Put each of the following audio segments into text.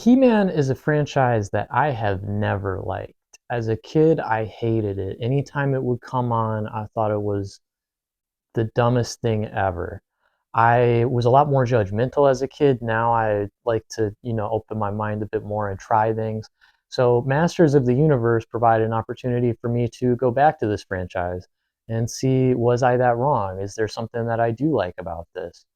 He-Man is a franchise that I have never liked. As a kid, I hated it. Anytime it would come on, I thought it was the dumbest thing ever. I was a lot more judgmental as a kid. Now I like to, open my mind a bit more and try things. So Masters of the Universe provided an opportunity for me to go back to this franchise and see, was I that wrong? Is there something that I do like about this?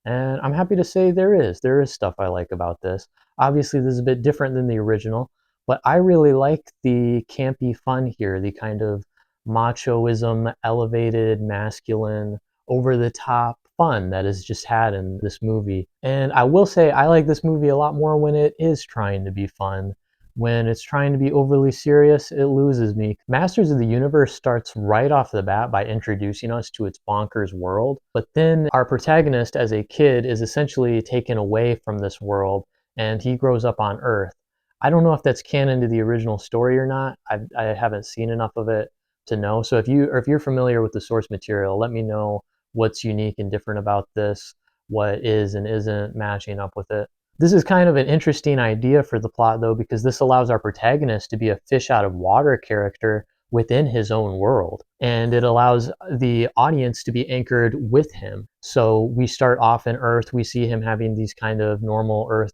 And I'm happy to say there is. There is stuff I like about this. Obviously, this is a bit different than the original, but I really like the campy fun here, the kind of machoism, elevated, masculine, over the top fun that is just had in this movie. And I will say, I like this movie a lot more when it is trying to be fun. When it's trying to be overly serious, it loses me. Masters of the Universe starts right off the bat by introducing us to its bonkers world, but then our protagonist as a kid is essentially taken away from this world and he grows up on Earth. I don't know if that's canon to the original story or not. I haven't seen enough of it to know. So if you're familiar with the source material, let me know what's unique and different about this, what is and isn't matching up with it. This is kind of an interesting idea for the plot, though, because this allows our protagonist to be a fish out of water character within his own world. And it allows the audience to be anchored with him. So we start off in Earth, we see him having these kind of normal Earth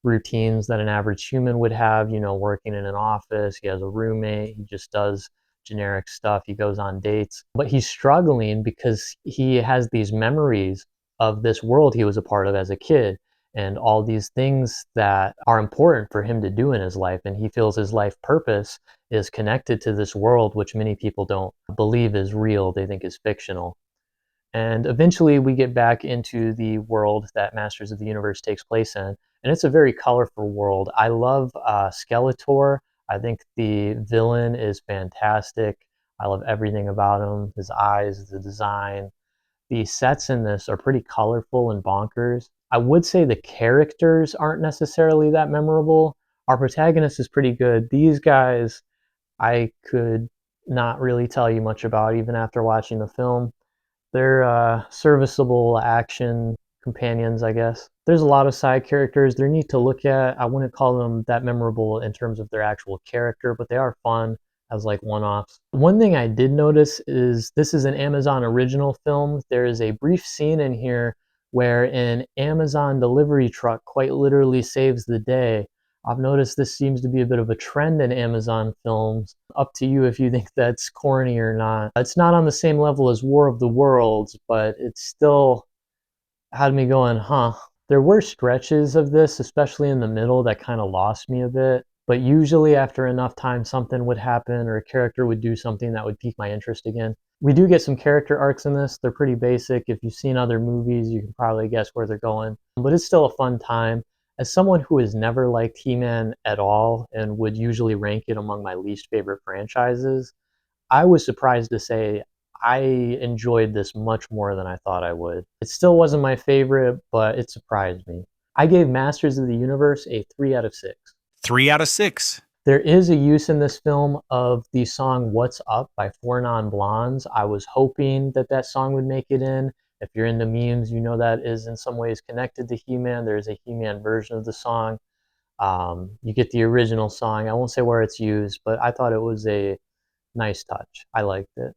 routines that an average human would have, working in an office. He has a roommate, he just does generic stuff, he goes on dates. But he's struggling because he has these memories of this world he was a part of as a kid and all these things that are important for him to do in his life. And he feels his life purpose is connected to this world, which many people don't believe is real, they think is fictional. And eventually we get back into the world that Masters of the Universe takes place in. And it's a very colorful world. I love Skeletor. I think the villain is fantastic. I love everything about him, his eyes, the design. The sets in this are pretty colorful and bonkers. I would say the characters aren't necessarily that memorable. Our protagonist is pretty good. These guys, I could not really tell you much about even after watching the film. They're serviceable action companions, I guess. There's a lot of side characters. They're neat to look at. I wouldn't call them that memorable in terms of their actual character, but they are fun as like one-offs. One thing I did notice is this is an Amazon original film. There is a brief scene in here where an Amazon delivery truck quite literally saves the day. I've noticed this seems to be a bit of a trend in Amazon films. Up to you if you think that's corny or not. It's not on the same level as War of the Worlds, but it still had me going, huh. There were stretches of this, especially in the middle, that kind of lost me a bit. But usually after enough time, something would happen or a character would do something that would pique my interest again. We do get some character arcs in this. They're pretty basic. If you've seen other movies, you can probably guess where they're going. But it's still a fun time. As someone who has never liked He-Man at all and would usually rank it among my least favorite franchises, I was surprised to say I enjoyed this much more than I thought I would. It still wasn't my favorite, but it surprised me. I gave Masters of the Universe a 3 out of 6. 3 out of 6. There is a use in this film of the song What's Up by Four Non Blondes. I was hoping that that song would make it in. If you're into memes, you know that is in some ways connected to He-Man. There's a He-Man version of the song. You get the original song. I won't say where it's used, but I thought it was a nice touch. I liked it.